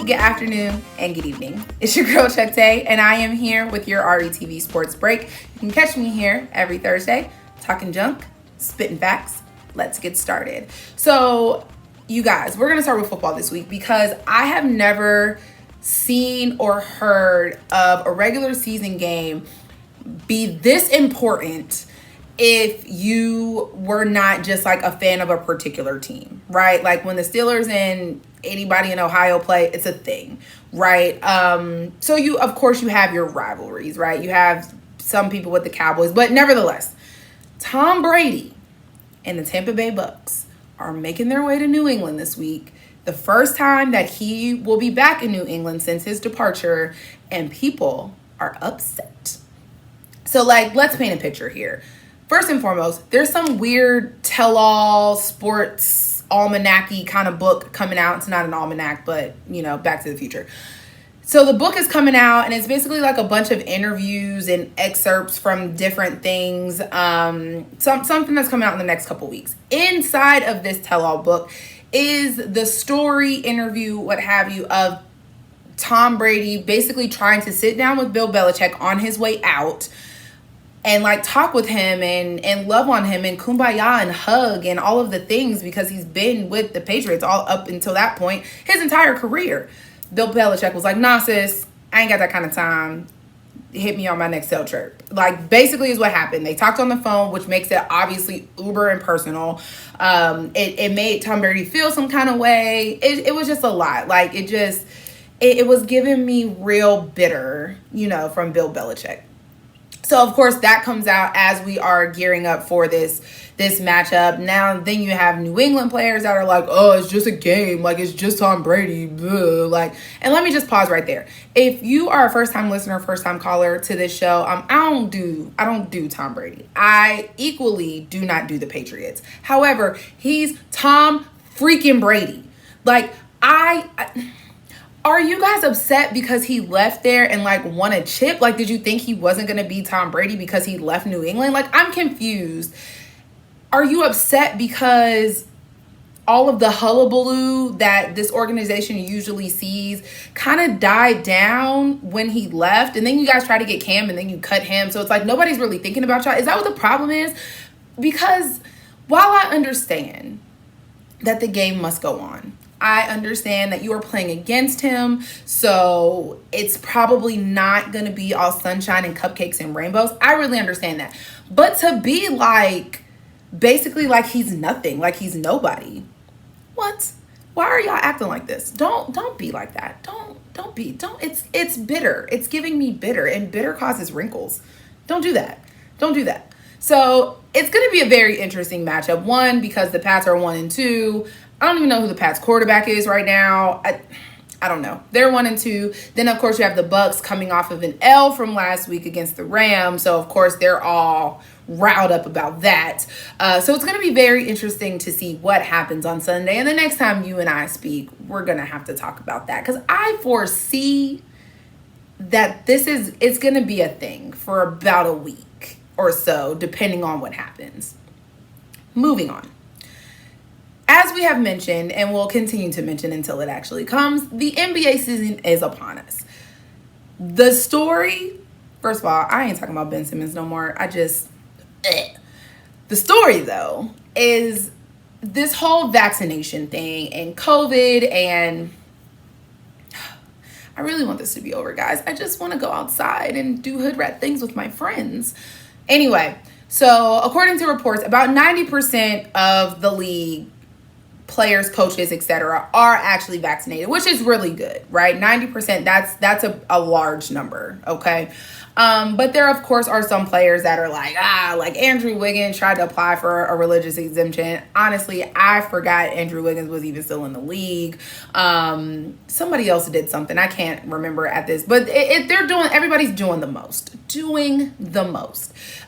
good afternoon, and good evening. It's your girl ChucTayyy, and I am here with your RETV Sports Break. You can catch me here every Thursday, talking junk, spitting facts. Let's get started. So, you guys, we're going to start with football this week because I have never seen or heard of a regular season game be this important if you were not just like a fan of a particular team, right? Like when the Steelers and anybody in Ohio play, it's a thing, right? So of course you have your rivalries, right? You have some people with the Cowboys, but nevertheless, Tom Brady and the Tampa Bay Bucks are making their way to New England this week. The first time that he will be back in New England since his departure, and people are upset. So let's paint a picture here. First and foremost, there's some weird tell-all sports almanac-y kind of book coming out. It's not an almanac, but, Back to the Future. So the book is coming out, and it's basically like a bunch of interviews and excerpts from different things, something that's coming out in the next couple weeks. Inside of this tell-all book is the story, interview, what have you, of Tom Brady basically trying to sit down with Bill Belichick on his way out and talk with him and love on him and kumbaya and hug and all of the things, because he's been with the Patriots all up until that point his entire career. Bill Belichick was like, nah, sis, I ain't got that kind of time. Hit me on my next sale trip. Basically is what happened. They talked on the phone, which makes it obviously uber impersonal. It made Tom Brady feel some kind of way. It was just a lot. It was giving me real bitter, from Bill Belichick. So, of course, that comes out as we are gearing up for this matchup. Now, then you have New England players that are like, oh, it's just a game. It's just Tom Brady. Blah. And let me just pause right there. If you are a first-time listener, first-time caller to this show, I don't do Tom Brady. I equally do not do the Patriots. However, he's Tom freaking Brady. Are you guys upset because he left there and won a chip? Did you think he wasn't going to be Tom Brady because he left New England? I'm confused. Are you upset because all of the hullabaloo that this organization usually sees kind of died down when he left? And then you guys try to get Cam and then you cut him. So it's nobody's really thinking about y'all. Is that what the problem is? Because while I understand that the game must go on, I understand that you are playing against him, so it's probably not going to be all sunshine and cupcakes and rainbows. I really understand that. But to be basically he's nothing, he's nobody. What? Why are y'all acting like this? Don't be like that. It's bitter. It's giving me bitter, and bitter causes wrinkles. Don't do that. Don't do that. So it's going to be a very interesting matchup. One, because the Pats are 1-2. I don't even know who the Pats quarterback is right now. I don't know. They're 1-2. Then, of course, you have the Bucks coming off of an L from last week against the Rams. So, of course, they're all riled up about that. So it's going to be very interesting to see what happens on Sunday. And the next time you and I speak, we're going to have to talk about that. Because I foresee that it's going to be a thing for about a week or so, depending on what happens. Moving on. As we have mentioned, and we'll continue to mention until it actually comes, the NBA season is upon us. The story, first of all, I ain't talking about Ben Simmons no more. The story, though, is this whole vaccination thing and COVID, and I really want this to be over, guys. I just want to go outside and do hood rat things with my friends. Anyway, so according to reports, about 90% of the league, players, coaches, etc., are actually vaccinated, which is really good, right? 90%, that's a large number, okay? But there, of course, are some players that are like Andrew Wiggins tried to apply for a religious exemption. Honestly, I forgot Andrew Wiggins was even still in the league. Somebody else did something. I can't remember at this, but everybody's doing the most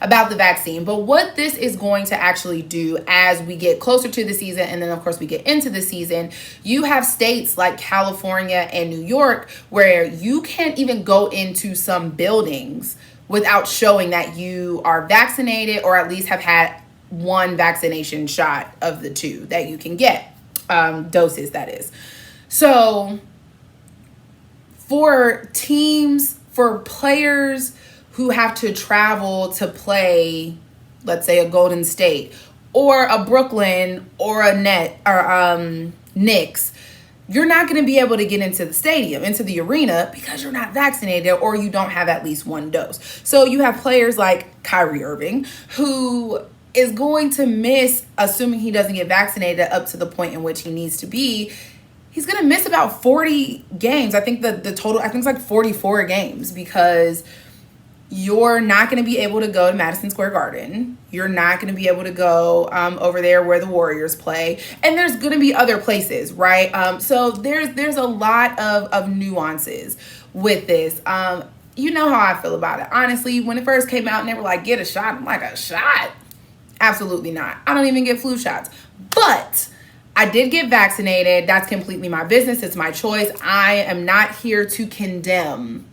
about the vaccine. But what this is going to actually do as we get closer to the season, and then, of course, we get into the season, you have states like California and New York where you can't even go into some buildings without showing that you are vaccinated or at least have had one vaccination shot of the 2 that you can get, doses, that is. So for teams, for players who have to travel to play, let's say a Golden State or a Brooklyn or a Knicks, you're not going to be able to get into the stadium, into the arena, because you're not vaccinated or you don't have at least one dose. So you have players like Kyrie Irving, who is going to miss, assuming he doesn't get vaccinated up to the point in which he needs to be, he's going to miss about 40 games. I think the total, I think it's like 44 games, because you're not going to be able to go to Madison Square Garden. You're not going to be able to go over there where the Warriors play. And there's going to be other places, right? So there's a lot of nuances with this. You know how I feel about it. Honestly, when it first came out and they were like, get a shot, I'm like, a shot? Absolutely not. I don't even get flu shots. But I did get vaccinated. That's completely my business. It's my choice. I am not here to condemn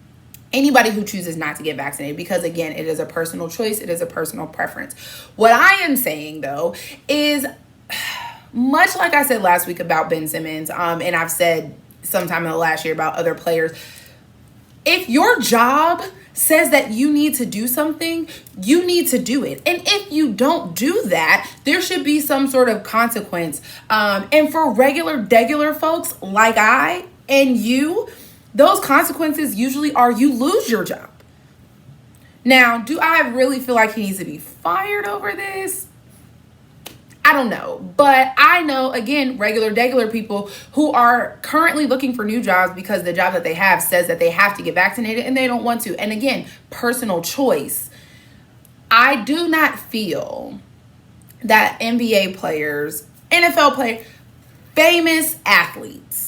anybody who chooses not to get vaccinated, because again, it is a personal choice. It is a personal preference. What I am saying though is, much like I said last week about Ben Simmons, and I've said sometime in the last year about other players, if your job says that you need to do something, you need to do it. And if you don't do that, there should be some sort of consequence. And for regular folks like I and you, those consequences usually are you lose your job. Now, do I really feel like he needs to be fired over this? I don't know. But I know, again, regular people who are currently looking for new jobs because the job that they have says that they have to get vaccinated and they don't want to. And again, personal choice. I do not feel that NBA players, NFL players, famous athletes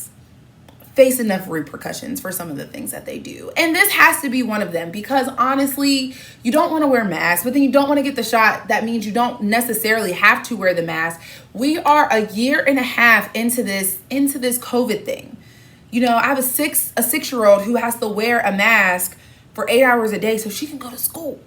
face enough repercussions for some of the things that they do. And this has to be one of them, because honestly, you don't want to wear masks, but then you don't want to get the shot. That means you don't necessarily have to wear the mask. We are a year and a half into this COVID thing. You know, I have a 6-year-old who has to wear a mask for 8 hours a day so she can go to school.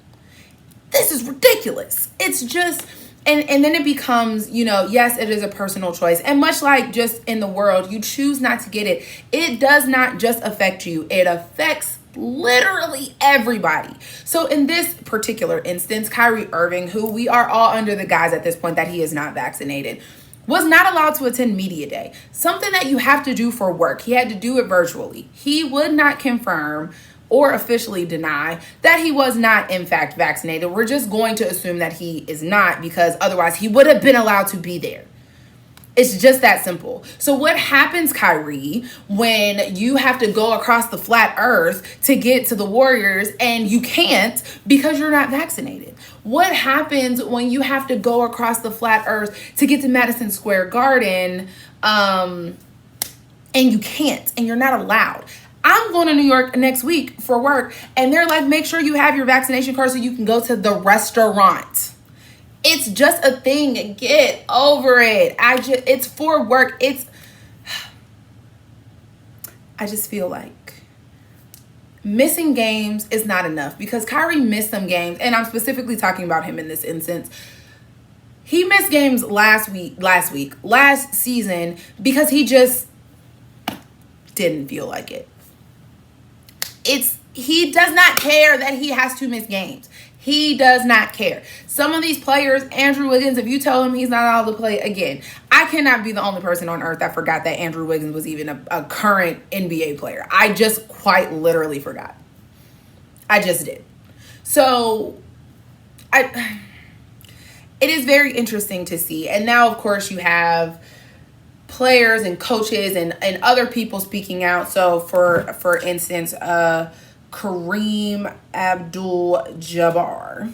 This is ridiculous. It's just, and then it becomes, you know, yes, it is a personal choice. And much like just in the world, you choose not to get it. It does not just affect you. It affects literally everybody. So in this particular instance, Kyrie Irving, who we are all under the guise at this point that he is not vaccinated, was not allowed to attend media day. Something that you have to do for work. He had to do it virtually. He would not confirm or officially deny that he was not in fact vaccinated. We're just going to assume that he is not, because otherwise he would have been allowed to be there. It's just that simple. So what happens, Kyrie, when you have to go across the flat earth to get to the Warriors and you can't because you're not vaccinated? What happens when you have to go across the flat earth to get to Madison Square Garden and you can't, and you're not allowed? I'm going to New York next week for work, and they're like, make sure you have your vaccination card so you can go to the restaurant. It's just a thing. Get over it. It's for work. I just feel like missing games is not enough, because Kyrie missed some games, and I'm specifically talking about him in this instance. He missed games last season because he just didn't feel like it. He does not care that he has to miss games. He does not care. Some of these players, Andrew Wiggins, if you tell him he's not allowed to play again, I cannot be the only person on earth that forgot that Andrew Wiggins was even a current NBA player. I just quite literally forgot. I just did. So it is very interesting to see. And now, of course, you have players and coaches and other people speaking out. So for instance, Kareem Abdul-Jabbar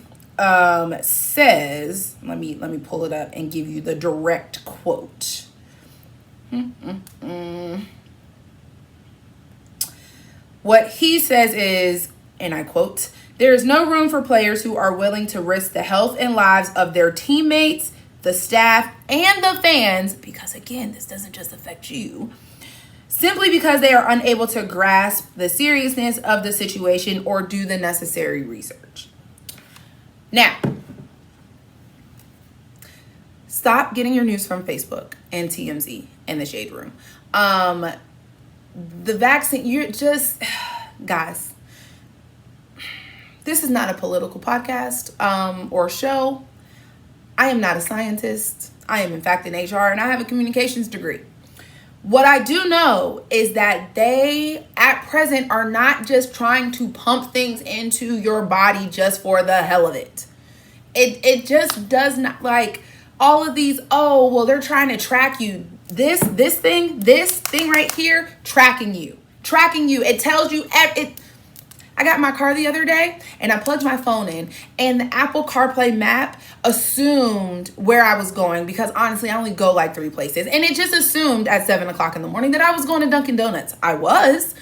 says, let me pull it up and give you the direct quote. What he says is, and I quote, "There is no room for players who are willing to risk the health and lives of their teammates, the staff, and the fans," because again, this doesn't just affect you, "simply because they are unable to grasp the seriousness of the situation or do the necessary research." Now, stop getting your news from Facebook and TMZ and the Shade Room. the vaccine, you're just, guys, this is not a political podcast or show. I am not a scientist. I am, in fact, an HR, and I have a communications degree. What I do know is that they, at present, are not just trying to pump things into your body just for the hell of it. It just does not, like, all of these, oh, well, they're trying to track you. This thing right here, tracking you. It tells you, I got in my car the other day and I plugged my phone in, and the Apple CarPlay map assumed where I was going, because honestly, I only go like 3 places. And it just assumed at 7 o'clock in the morning that I was going to Dunkin' Donuts. I was.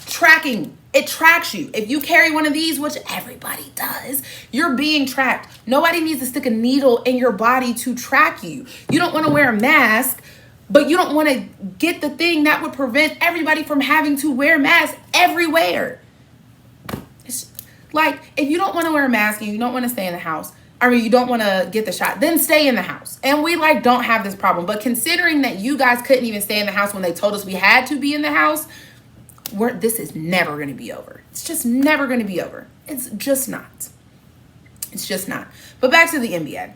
Tracking. It tracks you. If you carry one of these, which everybody does, you're being tracked. Nobody needs to stick a needle in your body to track you. You don't want to wear a mask, but you don't want to get the thing that would prevent everybody from having to wear masks everywhere. It's like, if you don't want to wear a mask and you don't want to stay in the house, you don't want to get the shot, then stay in the house. And we don't have this problem. But considering that you guys couldn't even stay in the house when they told us we had to be in the house, this is never going to be over. It's just never going to be over. It's just not. But back to the NBA.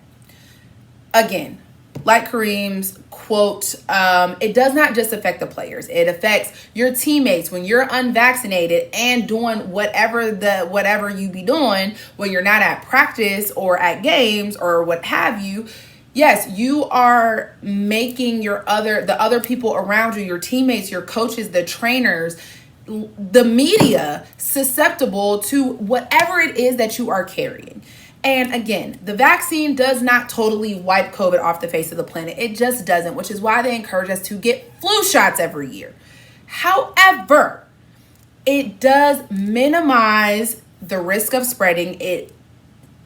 Again, like Kareem's quote, it does not just affect the players. It affects your teammates when you're unvaccinated and doing whatever you be doing when you're not at practice or at games or what have you. Yes, you are making the other people around you, your teammates, your coaches, the trainers, the media, susceptible to whatever it is that you are carrying. And again, the vaccine does not totally wipe COVID off the face of the planet. It just doesn't, which is why they encourage us to get flu shots every year. However, it does minimize the risk of spreading. It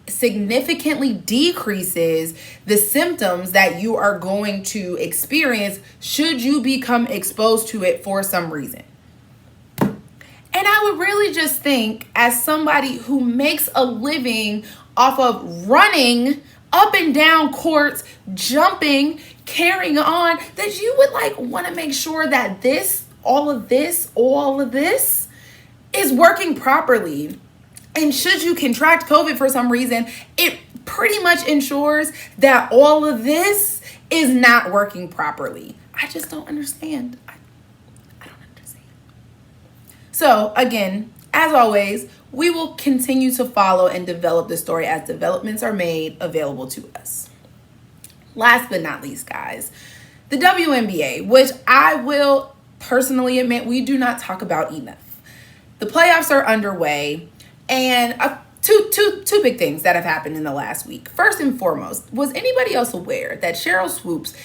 significantly decreases the symptoms that you are going to experience should you become exposed to it for some reason. And I would really just think, as somebody who makes a living off of running up and down courts, jumping, carrying on, that you would want to make sure that all of this is working properly. And should you contract COVID for some reason, it pretty much ensures that all of this is not working properly. I just don't understand. I don't understand. So again, as always, we will continue to follow and develop the story as developments are made available to us. Last but not least, guys, the WNBA, which I will personally admit we do not talk about enough. The playoffs are underway, and two big things that have happened in the last week. First and foremost, was anybody else aware that Sheryl Swoopes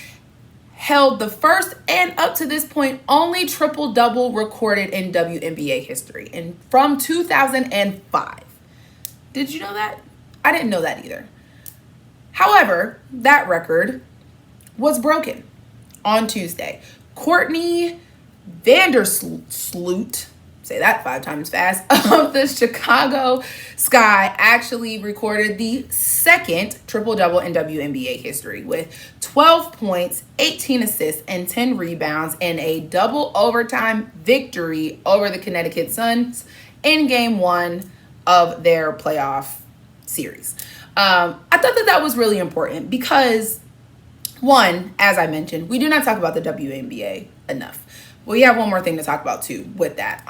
held the first and up to this point only triple-double recorded in WNBA history, and from 2005. Did you know that? I didn't know that either. However, that record was broken on Tuesday. Courtney Vandersloot, say that 5 times fast, of the Chicago Sky actually recorded the second triple-double in WNBA history with 12 points, 18 assists, and 10 rebounds in a double overtime victory over the Connecticut Suns in Game 1 of their playoff series. I thought that was really important because, one, as I mentioned, we do not talk about the WNBA enough. We have one more thing to talk about too with that.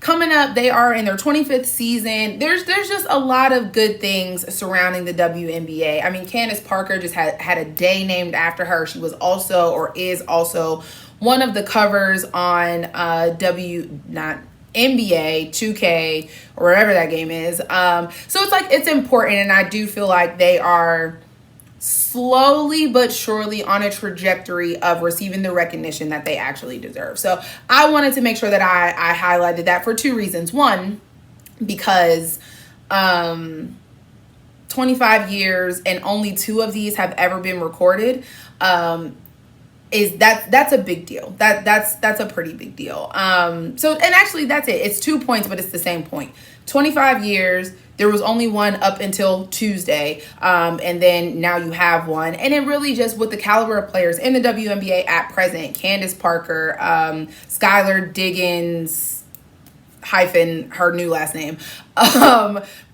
Coming up, they are in their 25th season. There's just a lot of good things surrounding the WNBA. I mean, Candace Parker just had a day named after her. She was also, or is also, one of the covers on NBA 2K or wherever that game is. So it's important, and I do feel like they are slowly but surely on a trajectory of receiving the recognition that they actually deserve. So I wanted to make sure that I highlighted that for 2 reasons. One, because 25 years and only 2 of these have ever been recorded, that's a big deal. That's a pretty big deal. So, and actually that's it. It's 2 points, but it's the same point. 25 years. There was only one up until Tuesday, and then now you have one. And it really just, with the caliber of players in the WNBA at present, Candace Parker, Skylar Diggins, hyphen her new last name,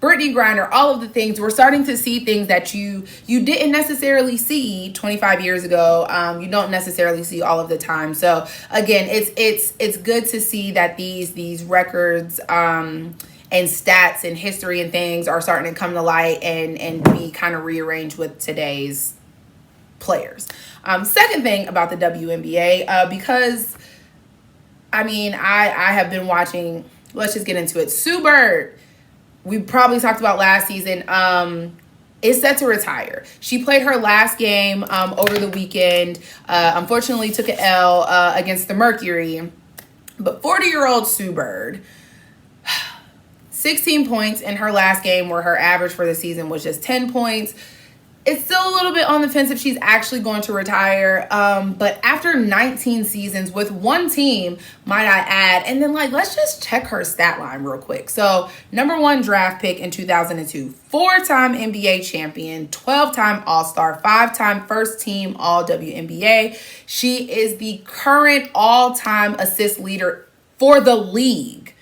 Brittany Griner, all of the things, we're starting to see things that you didn't necessarily see 25 years ago. You don't necessarily see all of the time. So again, it's good to see that these records and stats and history and things are starting to come to light and be kind of rearranged with today's players. Second thing about the WNBA, because I have been watching, let's just get into it. Sue Bird, we probably talked about last season, is set to retire. She played her last game over the weekend, unfortunately took an L against the Mercury. But 40-year-old Sue Bird, 16 points in her last game, where her average for the season was just 10 points. It's still a little bit on the fence if she's actually going to retire. But after 19 seasons with one team, might I add, and then let's just check her stat line real quick. So number 1 draft pick in 2002, 4-time NBA champion, 12-time All-Star, 5-time first team All WNBA. She is the current all-time assist leader for the league.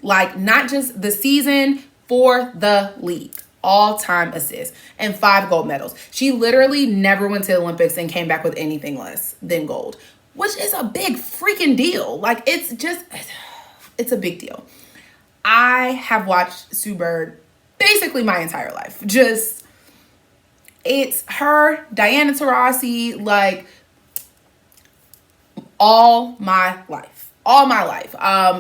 Not just the season, for the league. All-time assists and 5 gold medals. She literally never went to the Olympics and came back with anything less than gold, which is a big freaking deal. It's a big deal. I have watched Sue Bird basically my entire life. It's her, Diana Taurasi, all my life. All my life.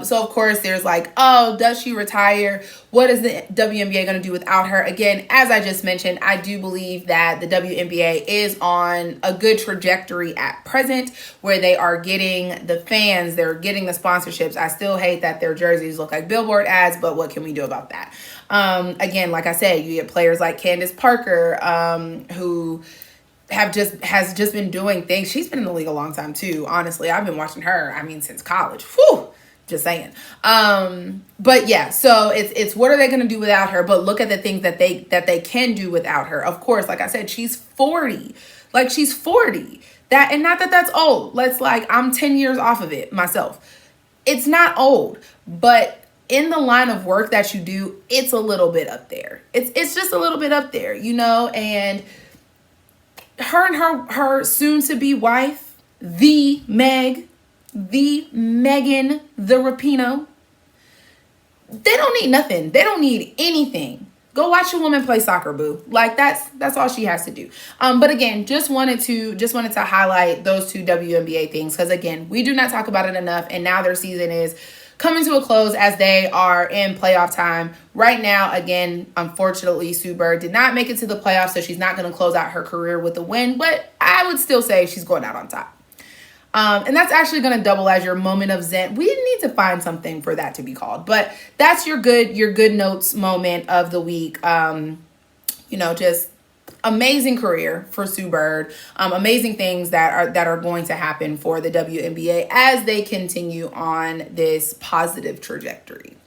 So of course there's does she retire? What is the WNBA going to do without her? Again, as I just mentioned, I do believe that the WNBA is on a good trajectory at present, where they are getting the fans, they're getting the sponsorships. I still hate that their jerseys look like billboard ads, but what can we do about that? Again, like I said, you get players like Candace Parker, who has just been doing things. She's been in the league a long time too. Honestly, I've been watching her, since college. Whew, just saying. But yeah, so it's what are they going to do without her? But look at the things that they can do without her. Of course, like I said, she's 40. She's 40. That, and not that that's old. I'm 10 years off of it myself. It's not old, but in the line of work that you do, it's a little bit up there. It's just a little bit up there, and her and her soon-to-be wife, the Megan, the Rapinoe, they don't need nothing. They don't need anything. Go watch a woman play soccer, boo. That's all she has to do. But again, just wanted to highlight those two WNBA things, because again, we do not talk about it enough, and now their season is coming to a close as they are in playoff time. Right now, again, unfortunately, Sue Bird did not make it to the playoffs, so she's not going to close out her career with a win, but I would still say she's going out on top. And that's actually going to double as your moment of zen. We need to find something for that to be called, but that's your good notes moment of the week. Just amazing career for Sue Bird. Amazing things that are going to happen for the WNBA as they continue on this positive trajectory.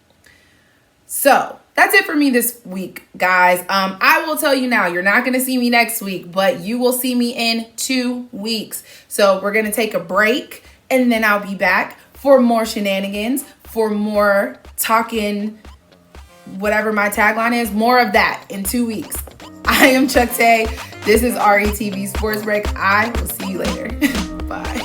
So that's it for me this week, guys. I will tell you now, you're not going to see me next week, but you will see me in 2 weeks. So we're going to take a break, and then I'll be back for more shenanigans, for more talking, whatever my tagline is, more of that in 2 weeks. I am ChucTayyy. This is RETV Sports Break. I will see you later. Bye.